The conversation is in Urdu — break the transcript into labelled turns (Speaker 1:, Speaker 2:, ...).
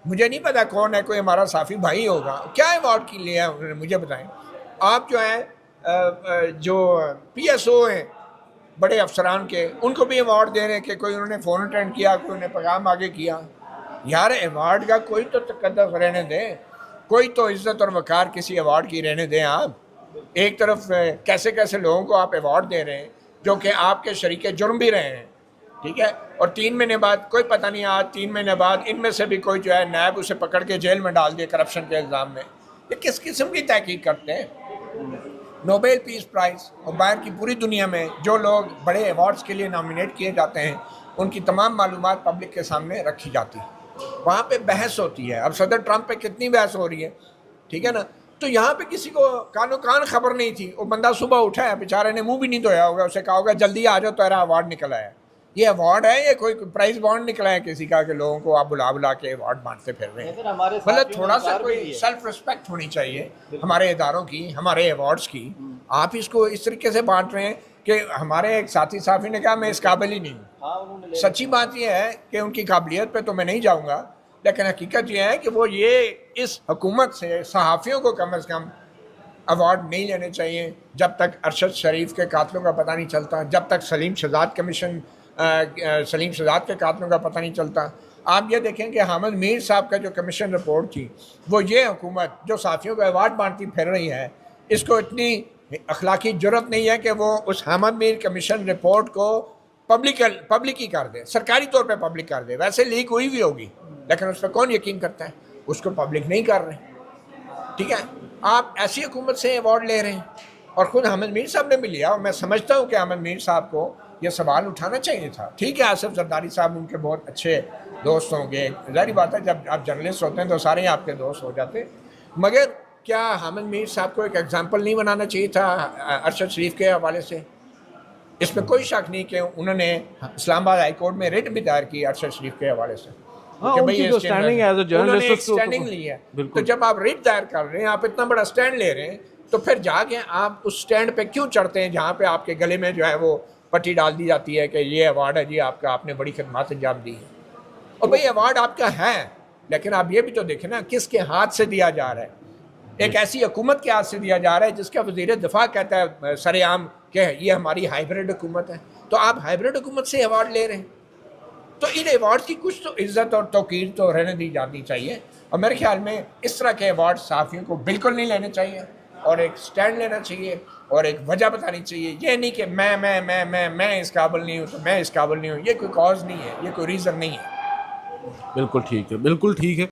Speaker 1: مجھے نہیں پتا کون ہے، کوئی ہمارا صافی بھائی ہوگا، کیا ایوارڈ کی لیا انہوں نے مجھے بتائیں. آپ جو ہیں جو پی ایس او ہیں بڑے افسران کے، ان کو بھی ایوارڈ دے رہے ہیں کہ کوئی انہوں نے فون اٹینڈ کیا، کوئی انہیں پیغام آگے کیا. یار ایوارڈ کا کوئی تو تقدس رہنے دیں، کوئی تو عزت اور وقار کسی ایوارڈ کی رہنے دیں. آپ ایک طرف کیسے کیسے لوگوں کو آپ ایوارڈ دے رہے ہیں جو کہ آپ کے شریک جرم بھی رہے ہیں، ٹھیک ہے، اور 3 مہینے بعد کوئی پتہ نہیں، آج 3 مہینے بعد ان میں سے بھی کوئی جو ہے نیب اسے پکڑ کے جیل میں ڈال دیا کرپشن کے الزام میں. یہ کس قسم کی تحقیق کرتے ہیں؟ نوبیل پیس پرائز اور باہر کی پوری دنیا میں جو لوگ بڑے ایوارڈز کے لیے نامینیٹ کیے جاتے ہیں ان کی تمام معلومات پبلک کے سامنے رکھی جاتی ہے، وہاں پہ بحث ہوتی ہے. اب صدر ٹرمپ پہ کتنی بحث ہو رہی ہے، ٹھیک ہے نا. تو یہاں پہ کسی کو کانو کان خبر نہیں تھی، وہ بندہ صبح اٹھا ہے بیچارے نے منہ بھی نہیں دھویا ہوگا، اسے کہا ہوگا جلدی آ جاؤ تیرا ایوارڈ نکل آیا. یہ ایوارڈ ہے، یہ کوئی پرائز بانڈ نکلا ہے کسی کا کہ لوگوں کو آپ بلا بلا کے ایوارڈ بانٹتے پھر رہے ہیں؟ مطلب تھوڑا سا کوئی سیلف رسپیکٹ ہونی چاہیے ہمارے اداروں کی، ہمارے ایوارڈز کی. آپ اس کو اس طریقے سے بانٹ رہے ہیں کہ ہمارے ایک ساتھی صحافی نے کہا میں اس قابل ہی نہیں ہوں. سچی بات یہ ہے کہ ان کی قابلیت پہ تو میں نہیں جاؤں گا، لیکن حقیقت یہ ہے کہ وہ یہ اس حکومت سے صحافیوں کو کم از کم ایوارڈ نہیں لینے چاہیے جب تک ارشد شریف کے قاتلوں کا پتہ نہیں چلتا، جب تک سلیم شہزاد کے قاتلوں کا پتہ نہیں چلتا. آپ یہ دیکھیں کہ حامد میر صاحب کا جو کمیشن رپورٹ تھی، وہ یہ حکومت جو صحافیوں کو ایوارڈ بانٹتی پھر رہی ہے، اس کو اتنی اخلاقی جرت نہیں ہے کہ وہ اس حامد میر کمیشن رپورٹ کو پبلک ہی کر دے، سرکاری طور پہ پبلک کر دے. ویسے لیک ہوئی بھی ہوگی لیکن اس پہ کون یقین کرتا ہے؟ اس کو پبلک نہیں کر رہے. ٹھیک ہے، آپ ایسی حکومت سے ایوارڈ لے رہے ہیں، اور خود حامد میر صاحب نے بھی لیا، اور میں سمجھتا ہوں کہ حامد میر صاحب کو یہ سوال اٹھانا چاہیے تھا. ٹھیک ہے، آصف زرداری صاحب ان کے بہت اچھے دوست ہوں گے، ظاہری بات ہے جب آپ جرنلسٹ ہوتے ہیں تو سارے آپ کے دوست ہو جاتے، مگر کیا حامد میر صاحب کو ایک ایگزامپل نہیں بنانا چاہیے تھا ارشد شریف کے حوالے سے؟ اس میں کوئی شک نہیں کہ انہوں نے اسلام آباد ہائی کورٹ میں ریٹ بھی دائر کی ارشد شریف کے حوالے سے
Speaker 2: ہاں،
Speaker 1: کہ
Speaker 2: ان
Speaker 1: بھئی
Speaker 2: کی جو اسٹینڈنگ ایز اے
Speaker 1: انہوں نے ایک
Speaker 2: جرنلسٹ
Speaker 1: اسٹینڈنگ لی ہے. تو
Speaker 2: بالکل
Speaker 1: جب آپ ریٹ دائر کر رہے ہیں، آپ اتنا بڑا اسٹینڈ لے رہے ہیں، تو پھر جا کے آپ اس اسٹینڈ پہ کیوں چڑھتے ہیں جہاں پہ آپ کے گلے میں جو ہے وہ پٹی ڈال دی جاتی ہے کہ یہ ایوارڈ ہے جی آپ کا، آپ نے بڑی خدمات انجام دی ہے. اور بھئی ایوارڈ آپ کا ہے، لیکن آپ یہ بھی تو دیکھیں نا کس کے ہاتھ سے دیا جا رہا ہے. ایک ایسی حکومت کے ہاتھ سے دیا جا رہا ہے جس کا وزیر دفاع کہتا ہے سر عام کہ یہ ہماری ہائیبریڈ حکومت ہے. تو آپ ہائیبریڈ حکومت سے ایوارڈ لے رہے ہیں، تو ان ایوارڈ کی کچھ تو عزت اور توقیر تو رہنے دی جانی چاہیے. اور میرے خیال میں اس طرح کے ایوارڈ صحافیوں کو بالکل نہیں لینے چاہیے، اور ایک سٹینڈ لینا چاہیے اور ایک وجہ بتانی چاہیے. یہ نہیں کہ میں اس قابل نہیں ہوں تو میں اس قابل نہیں ہوں. یہ کوئی کاز نہیں ہے، یہ کوئی ریزن نہیں ہے.
Speaker 2: بالکل ٹھیک ہے، بالکل ٹھیک ہے.